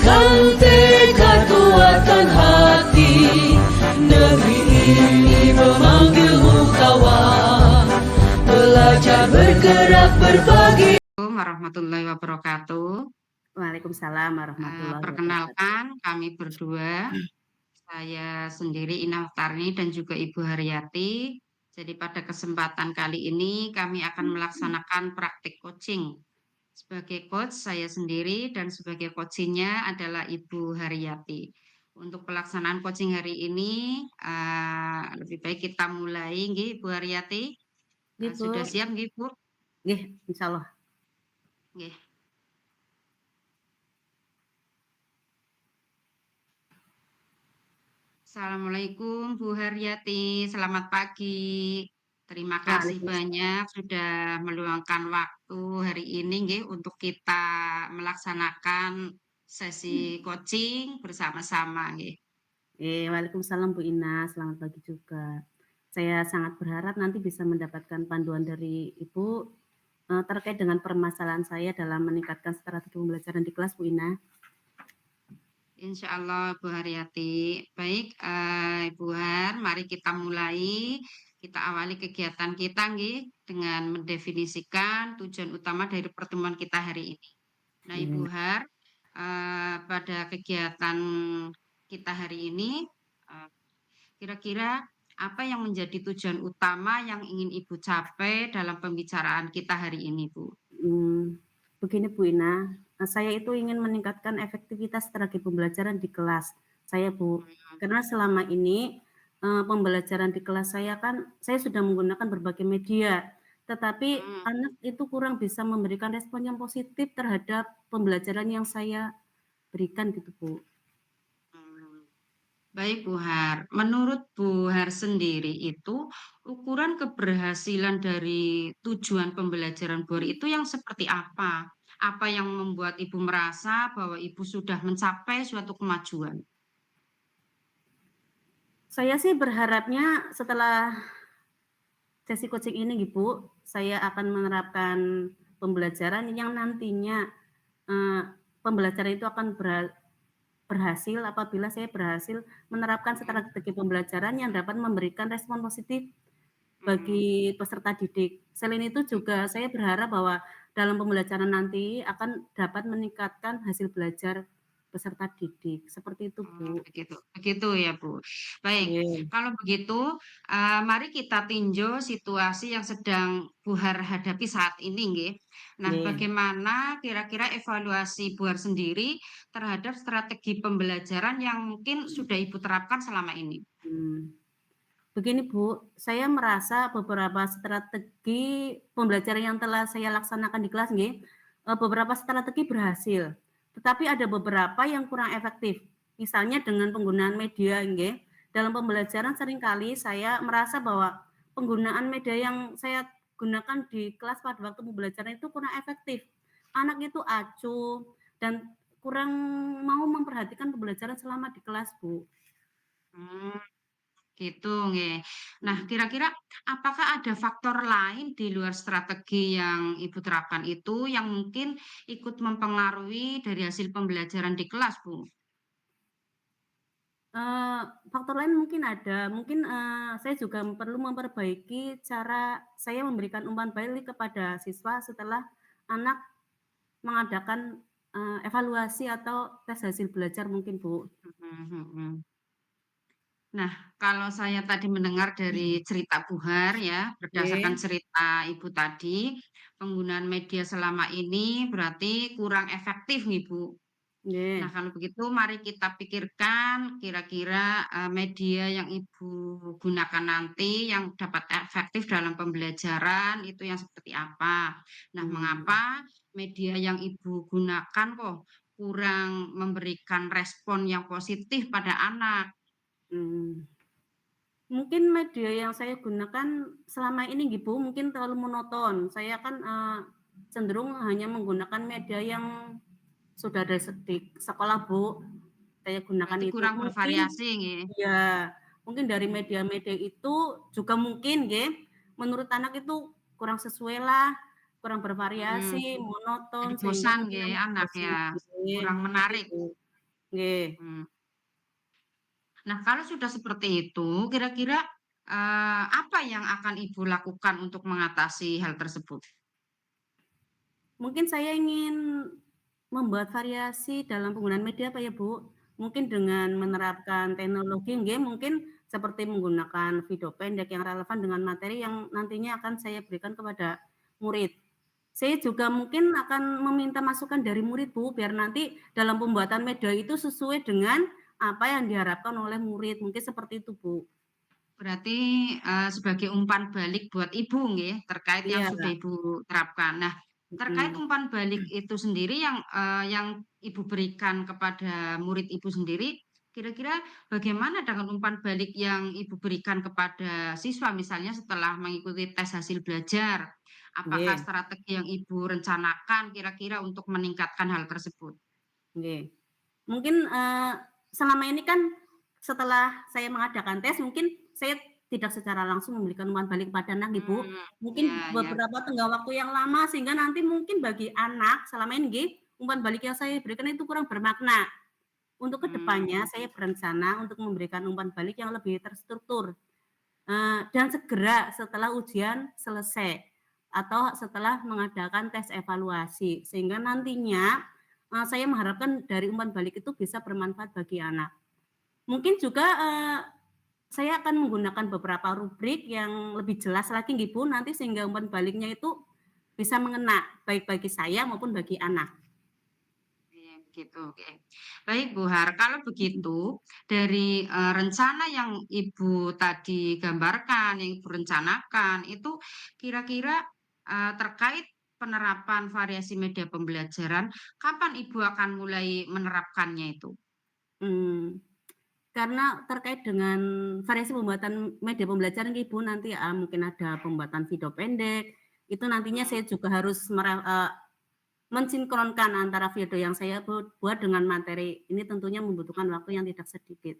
Kan tekad kuatkan hati, negeri ini memanggilmu kawan. Belajar bergerak berbagi. Warahmatullahi wabarakatuh. Waalaikumsalam warahmatullahi wabarakatuh. Perkenalkan kami berdua, saya sendiri Ina Tarni dan juga Ibu Haryati. Jadi pada kesempatan kali ini kami akan melaksanakan praktik coaching. Sebagai coach saya sendiri dan sebagai coachingnya adalah Ibu Haryati. Untuk pelaksanaan coaching hari ini lebih baik kita mulai, nggih, Ibu Haryati. Sudah siap, nggih, Bu? Nggih, insyaallah. Nggih. Assalamualaikum Bu Haryati, selamat pagi. Terima kasih banyak sudah meluangkan waktu hari ini nggih untuk kita melaksanakan sesi coaching bersama-sama nggih. Waalaikumsalam Bu Ina, selamat pagi juga. Saya sangat berharap nanti bisa mendapatkan panduan dari Ibu terkait dengan permasalahan saya dalam meningkatkan strategi pembelajaran di kelas Bu Ina. Insya Allah Bu Haryati. Baik Ibu Har, mari kita mulai. Kita awali kegiatan kita nggih dengan mendefinisikan tujuan utama dari pertemuan kita hari ini. Nah Ibu Har, pada kegiatan kita hari ini kira-kira apa yang menjadi tujuan utama yang ingin Ibu capai dalam pembicaraan kita hari ini, Bu? Begini Bu Ina, saya itu ingin meningkatkan efektivitas strategi pembelajaran di kelas saya Bu, karena selama ini pembelajaran di kelas saya kan saya sudah menggunakan berbagai media, tetapi anak itu kurang bisa memberikan respon yang positif terhadap pembelajaran yang saya berikan gitu Bu. Baik Bu Har, menurut Bu Har sendiri itu ukuran keberhasilan dari tujuan pembelajaran Bu Har itu yang seperti apa? Apa yang membuat Ibu merasa bahwa Ibu sudah mencapai suatu kemajuan? Saya sih berharapnya setelah sesi coaching ini Bu, saya akan menerapkan pembelajaran yang nantinya pembelajaran itu akan berhasil apabila saya berhasil menerapkan strategi pembelajaran yang dapat memberikan respon positif bagi peserta didik. Selain itu juga saya berharap bahwa dalam pembelajaran nanti akan dapat meningkatkan hasil belajar peserta didik. Seperti itu Bu. Begitu ya Bu. Baik, kalau begitu mari kita tinjau situasi yang sedang Bu Har hadapi saat ini nggih. Nah, bagaimana kira-kira evaluasi Bu Har sendiri terhadap strategi pembelajaran yang mungkin sudah Ibu terapkan selama ini? Begini Bu, saya merasa beberapa strategi pembelajaran yang telah saya laksanakan di kelas beberapa strategi berhasil, tetapi ada beberapa yang kurang efektif. Misalnya dengan penggunaan media dalam pembelajaran seringkali saya merasa bahwa penggunaan media yang saya gunakan di kelas pada waktu pembelajaran itu kurang efektif. Anak itu acuh dan kurang mau memperhatikan pembelajaran selama di kelas Bu. Gitu nggih. Nah, kira-kira apakah ada faktor lain di luar strategi yang Ibu terapkan itu yang mungkin ikut mempengaruhi dari hasil pembelajaran di kelas, Bu? Faktor lain mungkin ada, mungkin saya juga perlu memperbaiki cara saya memberikan umpan balik kepada siswa setelah anak mengadakan evaluasi atau tes hasil belajar mungkin Bu. Nah, kalau saya tadi mendengar dari cerita Bu Har ya, berdasarkan cerita Ibu tadi, penggunaan media selama ini berarti kurang efektif nih Bu. Nah, kalau begitu mari kita pikirkan kira-kira media yang Ibu gunakan nanti yang dapat efektif dalam pembelajaran itu yang seperti apa. Nah, mengapa media yang Ibu gunakan kok kurang memberikan respon yang positif pada anak? Mungkin media yang saya gunakan selama ini Bu, mungkin terlalu monoton. Saya kan cenderung hanya menggunakan media yang sudah ada di sekolah Bu. Saya gunakan Berarti itu kurang mungkin bervariasi nggih. ya, mungkin dari media-media itu juga mungkin menurut anak itu kurang sesuai lah, kurang bervariasi, monoton Jadi sehingga bosan mungkin nggih anak anak bosan ya, kurang menarik. gitu. Nggih. Mmm. Nah, kalau sudah seperti itu, kira-kira, apa yang akan Ibu lakukan untuk mengatasi hal tersebut? Mungkin saya ingin membuat variasi dalam penggunaan media Pak ya, Bu. Mungkin dengan menerapkan teknologi nggih, mungkin seperti menggunakan video pendek yang relevan dengan materi yang nantinya akan saya berikan kepada murid. Saya juga mungkin akan meminta masukan dari murid, Bu, biar nanti dalam pembuatan media itu sesuai dengan apa yang diharapkan oleh murid, mungkin seperti itu, Bu. Berarti, sebagai umpan balik buat Ibu nggih, terkait yang Iya, sudah Ibu terapkan. Nah, terkait mhm, umpan balik itu sendiri yang Ibu berikan kepada murid Ibu sendiri, kira-kira bagaimana dengan umpan balik yang Ibu berikan kepada siswa misalnya setelah mengikuti tes hasil belajar? Apakah nggih. strategi yang Ibu rencanakan kira-kira untuk meningkatkan hal tersebut? Nggih. Mungkin, selama ini kan setelah saya mengadakan tes mungkin saya tidak secara langsung memberikan umpan balik kepada anak nih, Bu. Mmm, ya Mungkin ya, beberapa tenggang waktu yang lama sehingga nanti mungkin bagi anak selama ini nggih, umpan balik yang saya berikan itu kurang bermakna. Untuk kedepannya mmm. saya berencana untuk memberikan umpan balik yang lebih terstruktur, dan segera setelah ujian selesai atau setelah mengadakan tes evaluasi. Sehingga nantinya, saya mengharapkan dari umpan balik itu bisa bermanfaat bagi anak. Mungkin juga, saya akan menggunakan beberapa rubrik yang lebih jelas lagi nggih Bu, nanti sehingga umpan baliknya itu bisa mengena, baik bagi saya maupun bagi anak. Iya, begitu, oke. Baik, Bu Har, kalau begitu dari, rencana yang Ibu tadi gambarkan, yang Ibu rencanakan, itu kira-kira, terkait penerapan variasi media pembelajaran, kapan Ibu akan mulai menerapkannya itu? Mmm. Karena terkait dengan variasi pembuatan media pembelajaran nih, Bu, nanti, mungkin ada pembuatan video pendek, itu nantinya Mhm, saya juga harus mensinkronkan antara video yang saya buat dengan materi. Ini tentunya membutuhkan waktu yang tidak sedikit.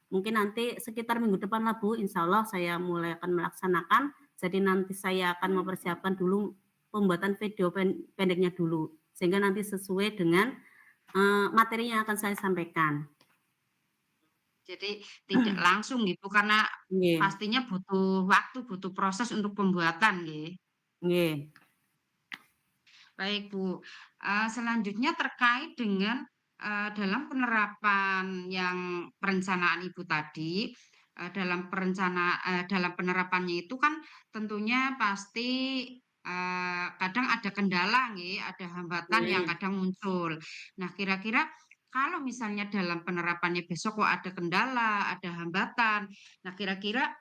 Mungkin nanti sekitar minggu depan lah, Bu, insya Allah saya mulai akan melaksanakan, jadi nanti saya akan mempersiapkan dulu pembuatan video pendeknya dulu, sehingga nanti sesuai dengan, materi yang akan saya sampaikan. jadi tidak langsung gitu, karena Nggih, pastinya butuh waktu, butuh proses untuk pembuatan nggih. nggih, Baik, Bu. Selanjutnya terkait dengan, dalam penerapan yang perencanaan Ibu tadi, dalam penerapannya itu kan tentunya pasti, kadang ada kendala nggih, ada hambatan yang nggih. kadang muncul. Nah, kira-kira kalau misalnya dalam penerapannya besok kok ada kendala, ada hambatan, nah kira-kira,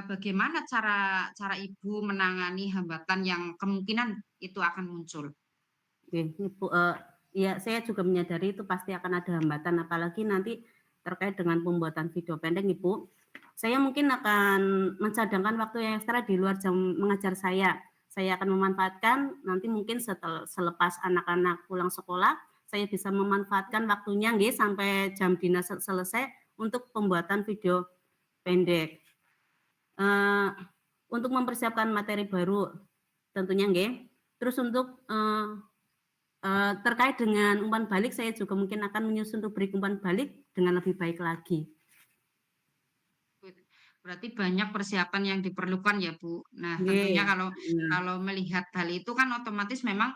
bagaimana cara cara Ibu menangani hambatan yang kemungkinan itu akan muncul? Oke, Ibu, iya saya juga menyadari itu pasti akan ada hambatan, apalagi nanti terkait dengan pembuatan video pendek nih, Bu. Saya mungkin akan mencadangkan waktu yang ekstra di luar jam mengajar saya. Saya akan memanfaatkan nanti mungkin selepas anak-anak pulang sekolah, saya bisa memanfaatkan waktunya nggih sampai jam dinas selesai untuk pembuatan video pendek. Eee, untuk mempersiapkan materi baru tentunya nggih. Terus untuk, terkait dengan umpan balik, saya juga mungkin akan menyusun rubrik umpan balik dengan lebih baik lagi. Berarti banyak persiapan yang diperlukan ya, Bu. Nah, Nggih, tentunya kalau iya, kalau melihat hal itu kan otomatis memang,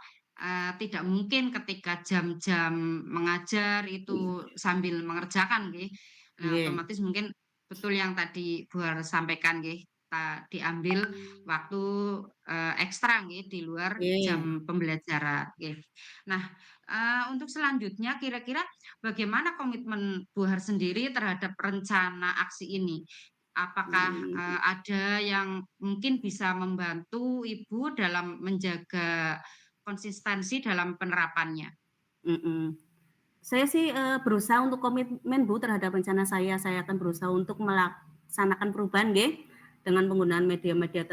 tidak mungkin ketika jam-jam mengajar itu sambil mengerjakan nggih. Nah, nggih, otomatis mungkin betul yang tadi Bu harus sampaikan nggih, diambil waktu, ekstra nggih di luar nggih, jam pembelajaran, nggih. Nah, untuk selanjutnya kira-kira bagaimana komitmen Bu Har sendiri terhadap rencana aksi ini? Apakah, mhm, ada yang mungkin bisa membantu Ibu dalam menjaga konsistensi dalam penerapannya? mhm. Saya sih, berusaha untuk komitmen Bu terhadap rencana saya akan berusaha untuk melaksanakan perubahan nggih, dengan penggunaan media-media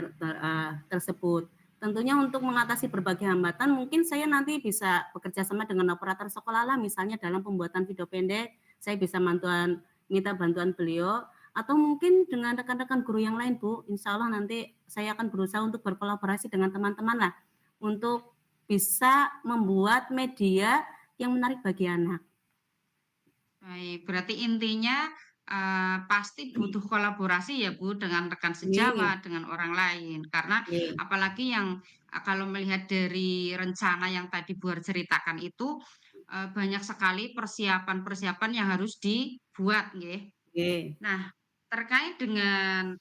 tersebut. Tentunya untuk mengatasi berbagai hambatan mungkin saya nanti bisa bekerja sama dengan operator sekolah lah, misalnya dalam pembuatan video pendek, saya bisa minta bantuan beliau, atau mungkin dengan rekan-rekan guru yang lain Bu, insya Allah nanti saya akan berusaha untuk berkolaborasi dengan teman-teman lah, untuk bisa membuat media yang menarik bagi anak. Baik, berarti intinya, pasti butuh kolaborasi ya, Bu, dengan rekan Nggih, sejawat, dengan orang lain. Karena nggih, apalagi yang, kalau melihat dari rencana yang tadi Bu Har ceritakan itu, banyak sekali persiapan-persiapan yang harus dibuat, nggih. nggih, Nah, terkait dengan,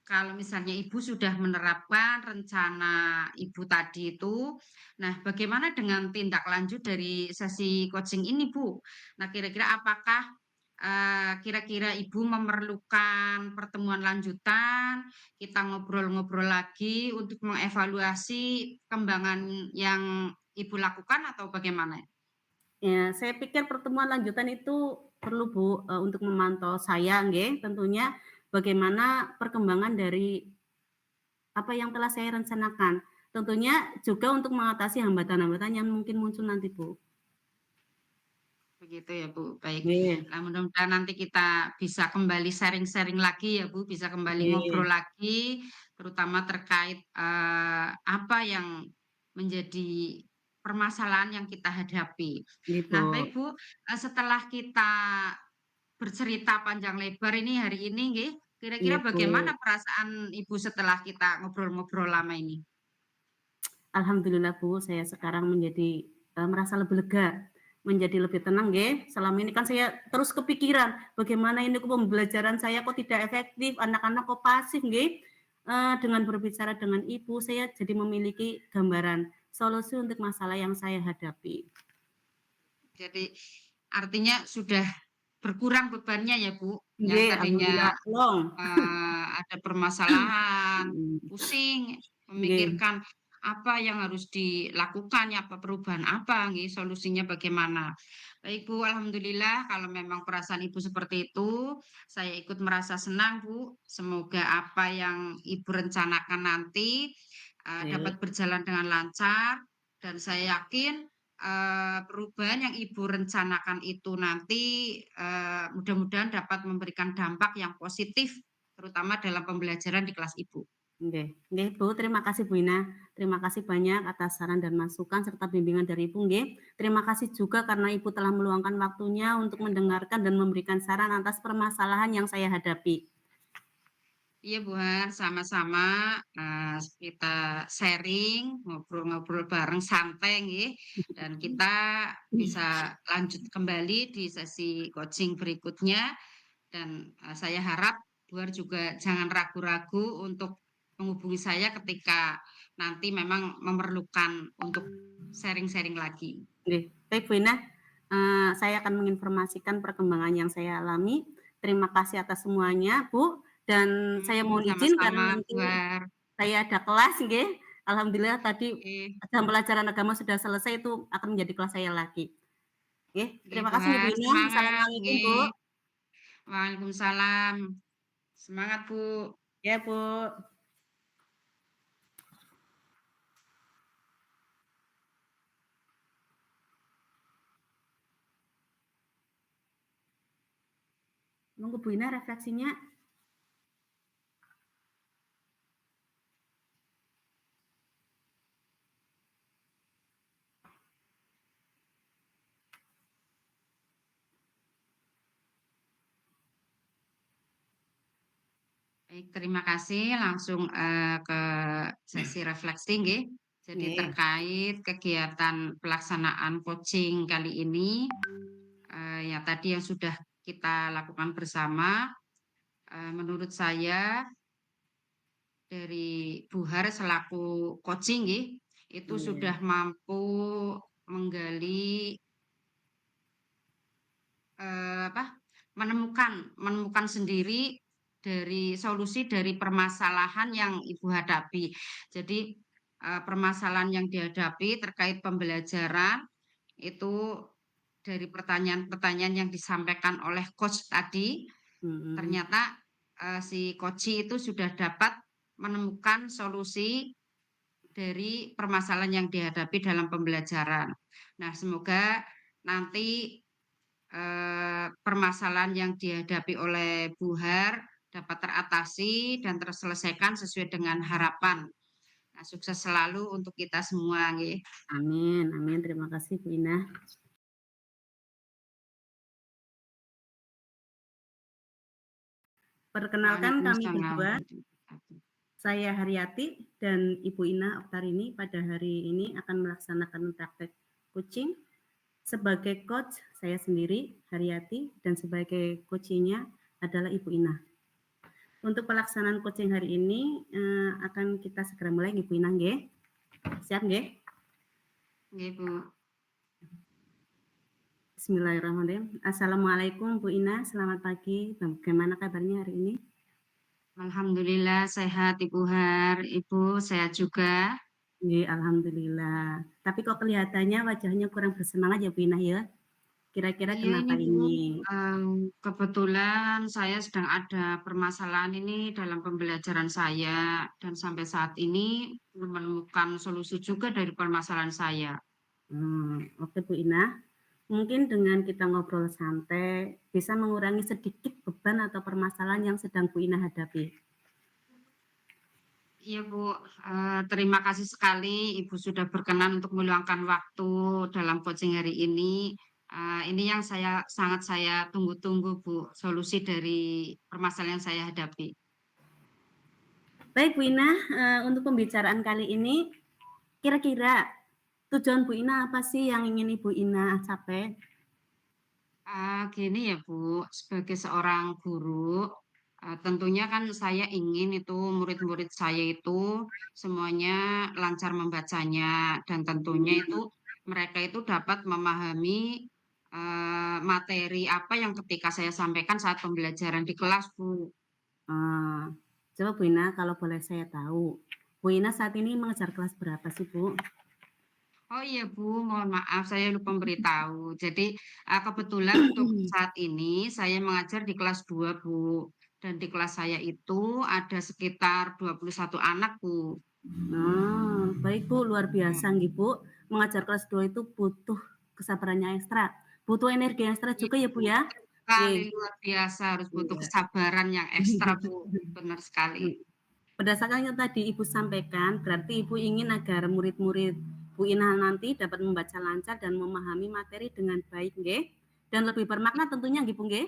kalau misalnya Ibu sudah menerapkan rencana Ibu tadi itu, nah bagaimana dengan tindak lanjut dari sesi coaching ini, Bu? Nah, kira-kira apakah, kira-kira Ibu memerlukan pertemuan lanjutan, kita ngobrol-ngobrol lagi untuk mengevaluasi perkembangan yang Ibu lakukan atau bagaimana? ya saya pikir pertemuan lanjutan itu perlu Bu, untuk memantau saya nggih, tentunya bagaimana perkembangan dari apa yang telah saya rencanakan. Tentunya juga untuk mengatasi hambatan-hambatan yang mungkin muncul nanti Bu. Begitu ya, Bu. Baik. Nggih, Nah, mudah-mudahan nanti kita bisa kembali sharing-sharing lagi ya, Bu, bisa kembali ngobrol nggih, lagi, terutama terkait, apa yang menjadi permasalahan yang kita hadapi. nggih Bu. Nah, baik, Bu, setelah kita bercerita panjang lebar ini hari ini nggih, Iya kira-kira Bu. bagaimana perasaan Ibu setelah kita ngobrol-ngobrol lama ini? Alhamdulillah Bu, saya sekarang menjadi, merasa lebih lega, menjadi lebih tenang nggih. Selama ini kan saya terus kepikiran, bagaimana ini kok pembelajaran saya kok tidak efektif, anak-anak kok pasif nggih. Dengan berbicara dengan Ibu, saya jadi memiliki gambaran solusi untuk masalah yang saya hadapi. Jadi artinya sudah berkurang bebannya ya, Bu, yang Nggih, tadinya alhamdulillah plong. Ada permasalahan, Mhm, pusing, nggih, memikirkan apa yang harus dilakukan, ya, apa perubahan apa nggih, solusinya bagaimana. Baik, Bu, alhamdulillah kalau memang perasaan Ibu seperti itu, saya ikut merasa senang, Bu. Semoga apa yang Ibu rencanakan nanti, dapat nggih, berjalan dengan lancar dan saya yakin, perubahan yang Ibu rencanakan itu nanti, mudah-mudahan dapat memberikan dampak yang positif terutama dalam pembelajaran di kelas Ibu. nggih, nggih Bu, terima kasih Bu Ina. Terima kasih banyak atas saran dan masukan serta bimbingan dari Ibu nggih. Terima kasih juga karena Ibu telah meluangkan waktunya untuk mendengarkan dan memberikan saran atas permasalahan yang saya hadapi. Iya Bu Har, sama-sama, kita sharing, ngobrol-ngobrol bareng santai nggih, dan kita bisa lanjut kembali di sesi coaching berikutnya dan, saya harap Bu Har juga jangan ragu-ragu untuk menghubungi saya ketika nanti memang memerlukan untuk sharing-sharing lagi. Nggih, baik Bu Ina, saya akan menginformasikan perkembangan yang saya alami. Terima kasih atas semuanya Bu, dan saya mohon izin karena Sama-sama nanti Bu Har, saya ada kelas nggih. Alhamdulillah tadi oke. jam pelajaran agama sudah selesai, itu akan menjadi kelas saya lagi. Nggih, Nggih, terima Bu kasih Ibu Har, Ina. semangat Assalamualaikum Bu. nggih. Waalaikumsalam. Semangat, Bu. Ya Bu. Monggo Bu Ina refleksinya. Baik, terima kasih. Langsung, ke sesi refleksi nggih. Jadi Nggih, terkait kegiatan pelaksanaan coaching kali ini, yang tadi yang sudah kita lakukan bersama, menurut saya dari Bu Har selaku coaching nggih, itu iya, sudah mampu menggali apa, menemukan sendiri dari solusi dari permasalahan yang Ibu hadapi. Jadi, permasalahan yang dihadapi terkait pembelajaran itu dari pertanyaan-pertanyaan yang disampaikan oleh coach tadi, mhm, ternyata, si coach itu sudah dapat menemukan solusi dari permasalahan yang dihadapi dalam pembelajaran. Nah, semoga nanti permasalahan yang dihadapi oleh Bu Har dapat teratasi dan terselesaikan sesuai dengan harapan. Nah, sukses selalu untuk kita semua nggih. amin amin, terima kasih Bu Ina. Perkenalkan kami Waalaikumsalam berdua, warahmatullahi wabarakatuh. saya Haryati dan Ibu Ina Oktarini pada hari ini akan melaksanakan praktek coaching. Sebagai coach saya sendiri, Haryati, dan sebagai coachingnya adalah Ibu Ina. Untuk pelaksanaan coaching hari ini akan kita segera mulai, Ibu Ina, nggih. Siap nggih? Nggih, Bu. Bismillahirrahmanirrahim. Assalamualaikum Bu Ina, selamat pagi. Bagaimana kabarnya hari ini? Alhamdulillah sehat Ibu Har. Ibu sehat juga? Nggih, alhamdulillah. Tapi kok kelihatannya wajahnya kurang bersemangat ya Bu Ina ya? Kira-kira Iya kenapa ini Bu, ini? kebetulan saya sedang ada permasalahan ini dalam pembelajaran saya dan sampai saat ini belum menemukan solusi juga dari permasalahan saya. Oke Bu Ina. Mungkin dengan kita ngobrol santai bisa mengurangi sedikit beban atau permasalahan yang sedang Bu Ina hadapi. Iya Bu, terima kasih sekali Ibu sudah berkenan untuk meluangkan waktu dalam coaching hari ini. Ini yang sangat saya tunggu-tunggu Bu, solusi dari permasalahan yang saya hadapi. Baik Bu Ina, untuk pembicaraan kali ini kira-kira tujuan Bu Ina apa sih yang ingin Ibu Ina capai? Gini ya Bu, sebagai seorang guru, tentunya kan saya ingin itu murid-murid saya itu semuanya lancar membacanya dan tentunya itu mereka itu dapat memahami materi apa yang ketika saya sampaikan saat pembelajaran di kelas Bu. Eee, Coba Bu Ina kalau boleh saya tahu, Bu Ina saat ini mengajar kelas berapa sih Bu? Oh iya Bu, mohon maaf saya lupa memberitahu. Jadi kebetulan untuk saat ini saya mengajar di kelas 2 Bu. Dan di kelas saya itu ada sekitar 21 anak Bu. Baik Bu, luar Ya, biasa nggih Bu. Mengajar kelas 2 itu butuh kesabarannya ekstra, butuh energi ekstra iya juga ya Bu Bu. ya? Sekali Nggih. luar biasa harus butuh Iya. kesabaran yang ekstra Bu. Benar sekali. Berdasarkan yang tadi Ibu sampaikan, berarti Ibu ingin agar murid-murid Bu Ina nanti dapat membaca lancar dan memahami materi dengan baik nggih, dan lebih bermakna tentunya nggih Bu nggih?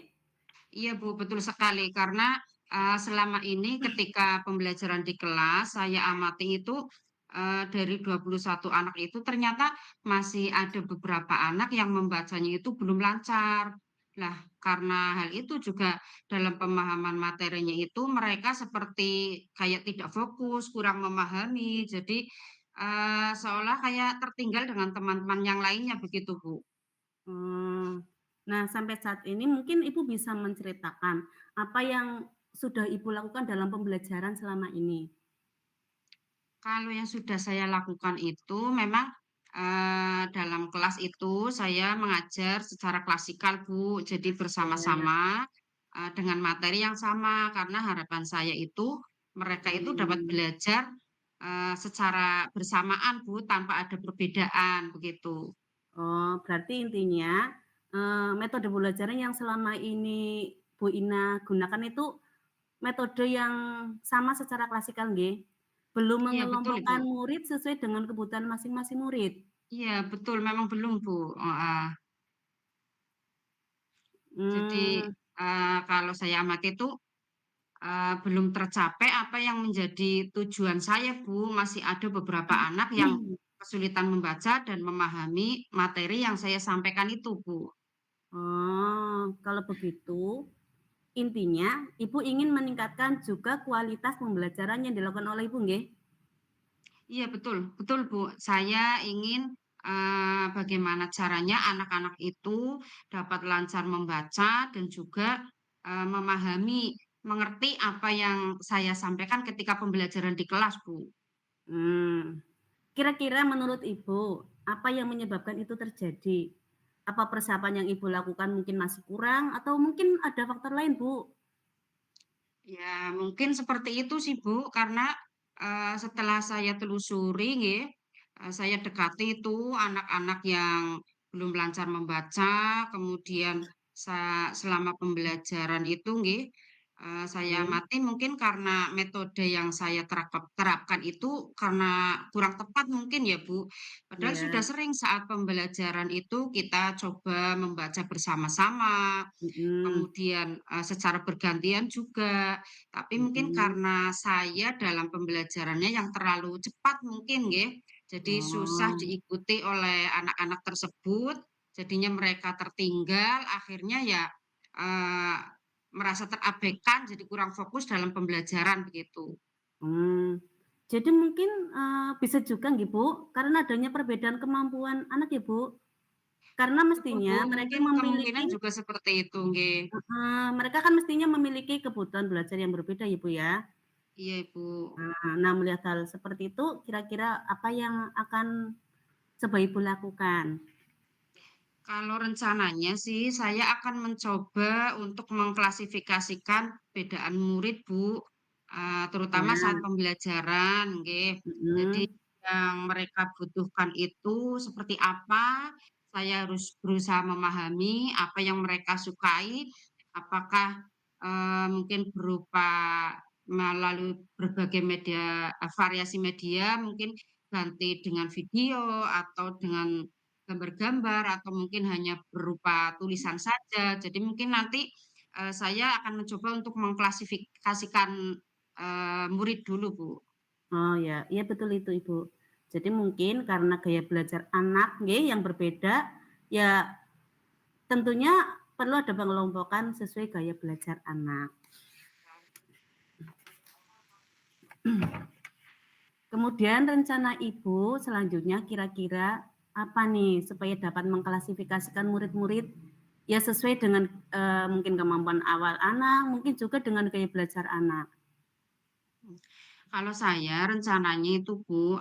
Iya Bu, betul sekali. Karena selama ini ketika pembelajaran di kelas, saya amati itu dari 21 anak itu ternyata masih ada beberapa anak yang membacanya itu belum lancar. Nah, karena hal itu juga dalam pemahaman materinya itu mereka seperti kayak tidak fokus, kurang memahami. Jadi seolah kayak tertinggal dengan teman-teman yang lainnya begitu Bu. Eee, nah sampai saat ini mungkin Ibu bisa menceritakan apa yang sudah Ibu lakukan dalam pembelajaran selama ini? Kalau yang sudah saya lakukan itu memang, dalam kelas itu saya mengajar secara klasikal, Bu. Jadi Ya, bersama-sama, dengan materi yang sama, karena harapan saya itu mereka itu dapat mmm, belajar, secara bersamaan, Bu, tanpa ada perbedaan, begitu. berarti intinya, metode pembelajaran yang selama ini Bu Ina gunakan itu metode yang sama secara klasikal nggih? Belum Iya, betul Ibu. mengelompokkan murid sesuai dengan kebutuhan masing-masing murid? Iya, betul, memang belum, Bu, heeh. Jadi, Mmm. kalau saya amati itu belum tercapai apa yang menjadi tujuan saya, Bu. Masih ada beberapa anak yang kesulitan membaca dan memahami materi yang saya sampaikan itu, Bu. Kalau begitu, intinya Ibu ingin meningkatkan juga kualitas pembelajaran yang dilakukan oleh Ibu, nggih? Iya, betul betul, Bu. Saya ingin, bagaimana caranya anak-anak itu dapat lancar membaca dan juga, memahami, mengerti apa yang saya sampaikan ketika pembelajaran di kelas, Bu. Mmm, Kira-kira menurut Ibu, apa yang menyebabkan itu terjadi? Apa persiapan yang Ibu lakukan mungkin masih kurang atau mungkin ada faktor lain, Bu? Ya, mungkin seperti itu sih, Bu, karena, setelah saya telusuri nggih, saya dekati itu anak-anak yang belum lancar membaca, kemudian selama pembelajaran itu nggih, Saya Oke. amati mungkin karena metode yang saya terapkan itu karena kurang tepat mungkin ya, Bu. Padahal sudah Iya. sering saat pembelajaran itu kita coba membaca bersama-sama, Mhm. kemudian, secara bergantian juga. Tapi mungkin Mhm. karena saya dalam pembelajarannya yang terlalu cepat mungkin nggih, jadi susah Oh. diikuti oleh anak-anak tersebut, jadinya mereka tertinggal, akhirnya ya, eee, merasa terabaikan, jadi kurang fokus dalam pembelajaran begitu. Mmm. Jadi mungkin, bisa juga nggih, Bu, karena adanya perbedaan kemampuan anak ya, Bu? Karena Betul, Bu, mestinya mereka mungkin kemungkinan memiliki juga seperti itu nggih. mereka kan mestinya memiliki kebutuhan belajar yang berbeda ya, Bu, ya? Iya, Ibu. Nah, melihat hal seperti itu, kira-kira apa yang akan coba Ibu lakukan? Kalau rencananya sih saya akan mencoba untuk mengklasifikasikan perbedaan murid, Bu, terutama saat Ya. pembelajaran nggih. Jadi Mhm. yang mereka butuhkan itu seperti apa, saya harus berusaha memahami apa yang mereka sukai, apakah, mungkin berupa melalui berbagai media variasi media mungkin ganti dengan video atau dengan gambar-gambar atau mungkin hanya berupa tulisan saja. Jadi mungkin nanti, saya akan mencoba untuk mengklasifikasikan, murid dulu, Bu. Oh ya, iya betul itu Ibu. Jadi mungkin karena gaya belajar anak nggih yang berbeda, ya tentunya perlu ada pengelompokan sesuai gaya belajar anak. Kemudian rencana Ibu selanjutnya kira-kira apa nih supaya dapat mengklasifikasikan murid-murid ya sesuai dengan, mungkin kemampuan awal anak, mungkin juga dengan gaya belajar anak? Kalau saya rencananya itu, Bu,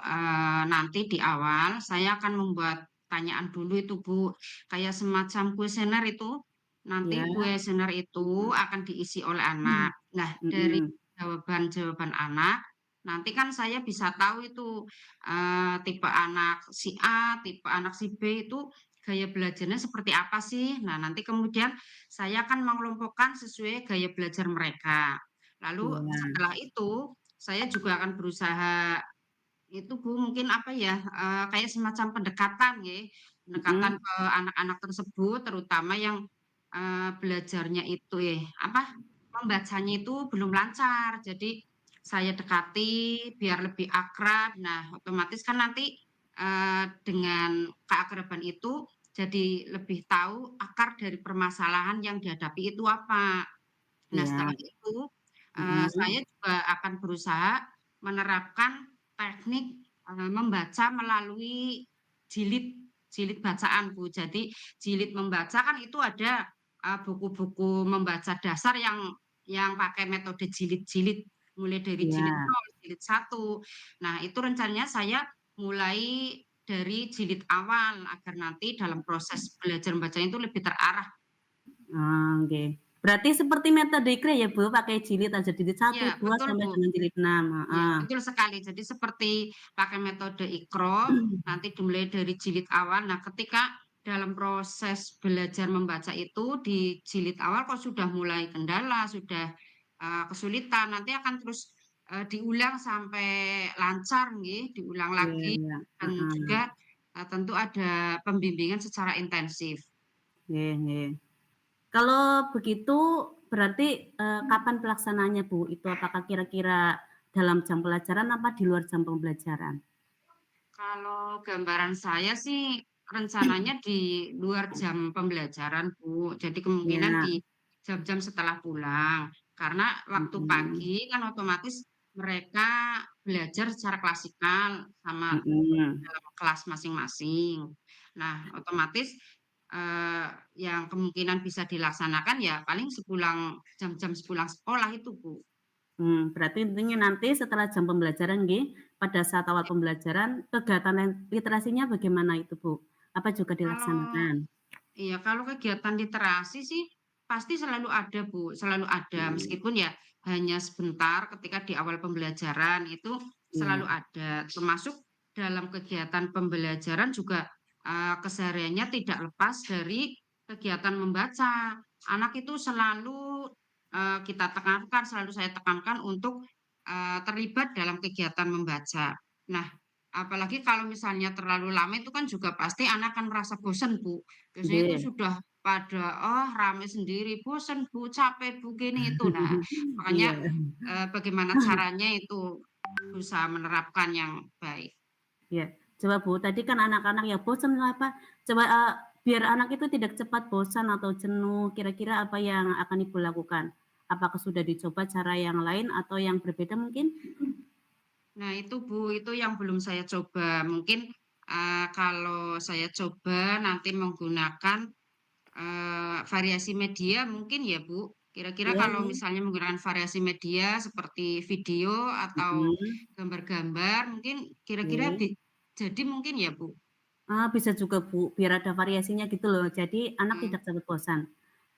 nanti di awal saya akan membuat pertanyaan dulu itu, Bu, kayak semacam kuesioner itu. Nanti Ya. kuesioner itu akan diisi oleh anak. Nah, dari Mhm. jawaban-jawaban anak, nanti kan saya bisa tahu itu, tipe anak si A, tipe anak si B itu gaya belajarnya seperti apa sih. Nah, nanti kemudian saya akan mengelompokkan sesuai gaya belajar mereka. Lalu Iya. setelah itu saya juga akan berusaha itu, Bu, mungkin apa ya, kayak semacam pendekatan nggih, pendekatan Mhm. ke anak-anak tersebut terutama yang, belajarnya itu apa, membacanya itu belum lancar. Jadi saya dekati biar lebih akrab. Nah, otomatis kan nanti, dengan keakraban itu jadi lebih tahu akar dari permasalahan yang dihadapi itu apa. Nah, Iya. setelah itu, saya Mhm. juga akan berusaha menerapkan teknik, membaca melalui jilid jilid bacaan, Bu. Jadi jilid membaca kan itu ada, buku-buku membaca dasar yang pakai metode jilid-jilid, mulai dari jilid Iya. 0, jilid 1. Nah, itu rencananya saya mulai dari jilid awal agar nanti dalam proses belajar membacanya itu lebih terarah. Oke. Berarti seperti metode IKRA ya, Bu, pakai jilid aja, jilid satu Iya, 2 betul, sampai Bu. dengan jilid 6, Iya, heeh. betul sekali. Jadi seperti pakai metode Iqra, nanti dimulai dari jilid awal. Nah, ketika dalam proses belajar membaca itu di jilid awal kok sudah mulai kendala, sudah, kesulitan, nanti akan terus, diulang sampai lancar nggih, diulang Iya lagi iya, dan heeh. juga, tentu ada pembimbingan secara intensif. Nggih nggih. Kalau begitu berarti, kapan pelaksanaannya, Bu? Itu apakah kira-kira dalam jam pelajaran apa di luar jam pembelajaran? Kalau gambaran saya sih rencananya di luar jam pembelajaran, Bu. Jadi kemungkinan Iya. di jam-jam setelah pulang. Karena waktu Mhm. pagi kan otomatis mereka belajar secara klasikal sama Mhm. dalam kelas masing-masing. Nah, otomatis, yang kemungkinan bisa dilaksanakan ya paling jam-jam sepulang sekolah itu, Bu. Berarti intinya nanti setelah jam pembelajaran nggih, pada saat awal pembelajaran kegiatan literasinya bagaimana itu, Bu? Apa juga Kalau dilaksanakan? Iya, kalau kegiatan literasi sih pasti selalu ada, Bu, selalu ada. Mmm, Meskipun ya hanya sebentar ketika di awal pembelajaran itu iya selalu ada. Termasuk dalam kegiatan pembelajaran juga, kesehariannya tidak lepas dari kegiatan membaca. Anak itu selalu kita tekankan, selalu saya tekankan untuk, terlibat dalam kegiatan membaca. Nah, apalagi kalau misalnya terlalu lama itu kan juga pasti anak akan merasa bosan, Bu. Biasanya itu Nggih. sudah pada, "Oh, rame sendiri, bosen Bu, capek Bu," gini itu. Nah, Iya. makanya, bagaimana caranya itu berusaha menerapkan yang baik. Iya. Coba Bu, tadi kan anak-anak ya bosan apa, coba, biar anak itu tidak cepat bosan atau jenuh, kira-kira apa yang akan Ibu lakukan? Apakah sudah dicoba cara yang lain atau yang berbeda mungkin? Nah itu Bu, itu yang belum saya coba. Mungkin, kalau saya coba nanti menggunakan, variasi media mungkin ya Bu? Kira-kira Iya kalau iya. misalnya menggunakan variasi media seperti video atau Mhm. gambar-gambar mungkin kira-kira Oke. jadi mungkin ya Bu? Bisa juga Bu, biar ada variasinya gitu loh, jadi anak Mmm, tidak cepat bosan.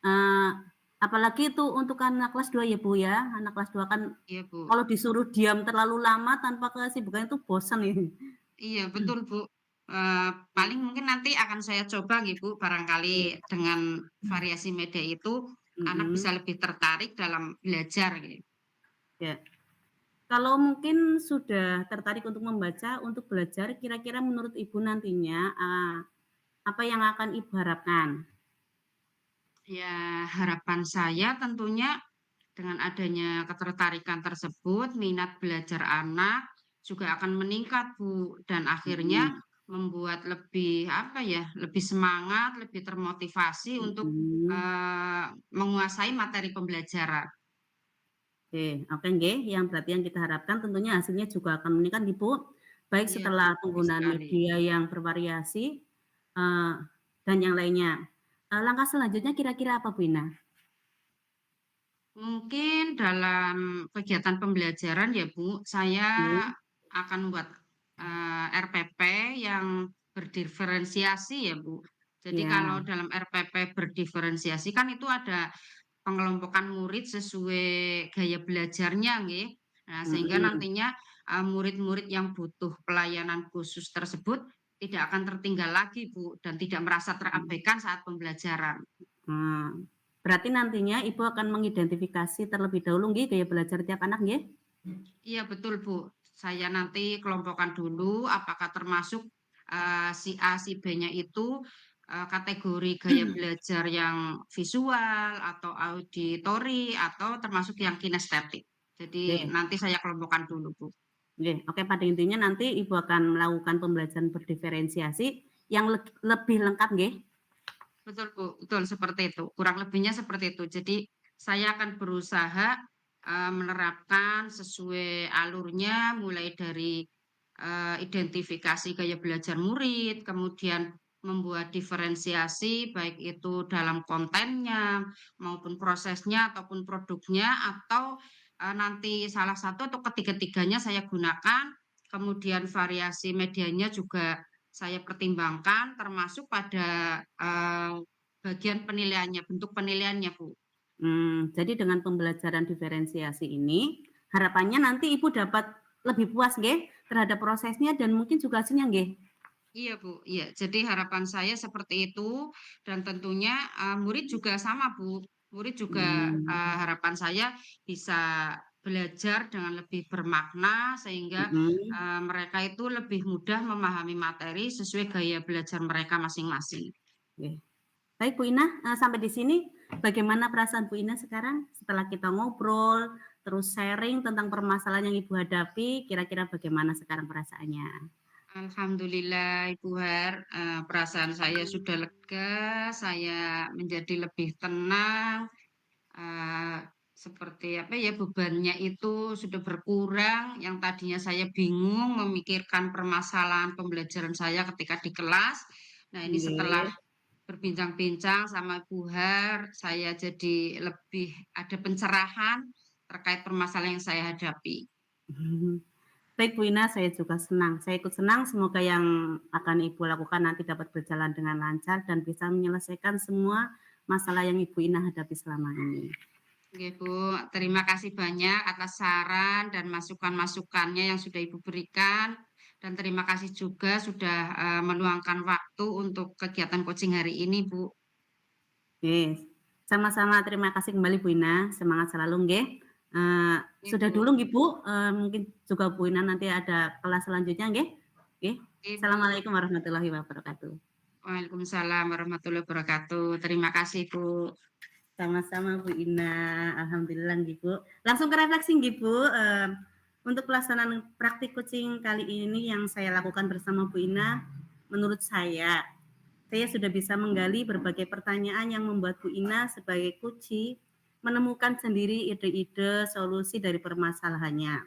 Eee, Apalagi itu untuk anak kelas 2 ya Bu ya, anak kelas 2 kan iya Bu. kalau disuruh diam terlalu lama tanpa kesibukan itu bosan ini. Iya betul Bu. Paling mungkin nanti akan saya coba gitu Bu, barangkali Iya. dengan variasi media itu anak bisa Mhm, lebih tertarik dalam belajar gitu. ya. Kalau mungkin sudah tertarik untuk membaca, untuk belajar, kira-kira menurut Ibu nantinya, apa yang akan Ibu harapkan? Ya, harapan saya tentunya dengan adanya ketertarikan tersebut, minat belajar anak juga akan meningkat, Bu, dan akhirnya Mhm, membuat lebih, apa ya, lebih semangat, lebih termotivasi untuk, mhm. menguasai materi pembelajaran. Oke nggih, yang berarti yang kita harapkan tentunya hasilnya juga akan meningkat nih, Bu, baik Iya, Bu, setelah betul penggunaan sekali. media yang bervariasi, eee, dan yang lainnya. Langkah selanjutnya kira-kira apa, Bu Ina? Mungkin dalam kegiatan pembelajaran ya, Bu, saya Oke, akan buat, RPP yang berdiferensiasi ya, Bu. Jadi iya, kalau dalam RPP berdiferensiasi kan itu ada pengelompokan murid sesuai gaya belajarnya nggih. Nah, sehingga mhm, nantinya, murid-murid yang butuh pelayanan khusus tersebut tidak akan tertinggal lagi, Bu, dan tidak merasa mhm. terabaikan saat pembelajaran. Berarti nantinya Ibu akan mengidentifikasi terlebih dahulu nggih gaya belajar tiap anak nggih? Iya betul, Bu. Saya nanti kelompokkan dulu apakah termasuk, si A, si B-nya itu, kategori gaya belajar yang visual atau auditori atau termasuk yang kinestetik. Jadi Oke nanti saya kelompokkan dulu, Bu. oke oke, pada intinya nanti Ibu akan melakukan pembelajaran berdiferensiasi yang lebih lengkap nggih? Betul, Bu, betul seperti itu, kurang lebihnya seperti itu. Jadi saya akan berusaha, menerapkan sesuai alurnya mulai dari, identifikasi gaya belajar murid, kemudian membuat diferensiasi baik itu dalam kontennya maupun prosesnya ataupun produknya atau, nanti salah satu atau ketiga-tiganya saya gunakan, kemudian variasi medianya juga saya pertimbangkan termasuk pada, bagian penilaiannya, bentuk penilaiannya, Bu. Jadi dengan pembelajaran diferensiasi ini, harapannya nanti Ibu dapat lebih puas nggih, terhadap prosesnya dan mungkin juga hasilnya nggih? Iya, Bu, iya. Jadi harapan saya seperti itu dan tentunya, murid juga sama, Bu. Murid juga, Mmm, harapan saya bisa belajar dengan lebih bermakna sehingga, mhm, mereka itu lebih mudah memahami materi sesuai gaya belajar mereka masing-masing. oke. Baik Bu Ina, sampai di sini bagaimana perasaan Bu Ina sekarang setelah kita ngobrol, terus sharing tentang permasalahan yang Ibu hadapi, kira-kira bagaimana sekarang perasaannya? Alhamdulillah Ibu Har, perasaan saya sudah lega, saya menjadi lebih tenang, seperti apa ya, bebannya itu sudah berkurang, yang tadinya saya bingung memikirkan permasalahan pembelajaran saya ketika di kelas. Nah, ini setelah Nggih. berbincang-bincang sama Ibu Har, saya jadi lebih ada pencerahan terkait permasalahan yang saya hadapi. Baik Bu Ina, saya juga senang. Saya ikut senang, semoga yang akan Ibu lakukan nanti dapat berjalan dengan lancar dan bisa menyelesaikan semua masalah yang Ibu Ina hadapi selama ini. Oke, Bu. Terima kasih banyak atas saran dan masukan-masukannya yang sudah Ibu berikan. Dan terima kasih juga sudah meluangkan waktu untuk kegiatan coaching hari ini, Bu. Oke, Sama-sama, terima kasih kembali Bu Ina, semangat selalu nggih. Sudah Ibu. dulu nggih Bu, mungkin juga Bu Ina nanti ada kelas selanjutnya nggih. Nggih. Ibu. Assalamualaikum warahmatullahi wabarakatuh. Waalaikumsalam warahmatullahi wabarakatuh. Terima kasih, Bu. Sama-sama Bu Ina, alhamdulillah nggih Bu. Langsung ke refleksi nggih Bu. Untuk pelaksanaan praktik coaching kali ini yang saya lakukan bersama Bu Ina, menurut saya sudah bisa menggali berbagai pertanyaan yang membuat Bu Ina sebagai coach menemukan sendiri ide-ide solusi dari permasalahannya.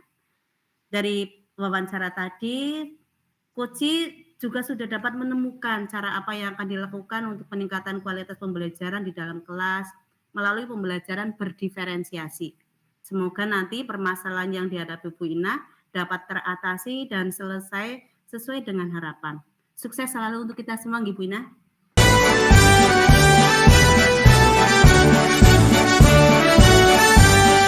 Dari wawancara tadi, coach juga sudah dapat menemukan cara apa yang akan dilakukan untuk peningkatan kualitas pembelajaran di dalam kelas melalui pembelajaran berdiferensiasi. Semoga nanti permasalahan yang dihadapi Bu Ina dapat teratasi dan selesai sesuai dengan harapan. Sukses selalu untuk kita semua, Bu Ina.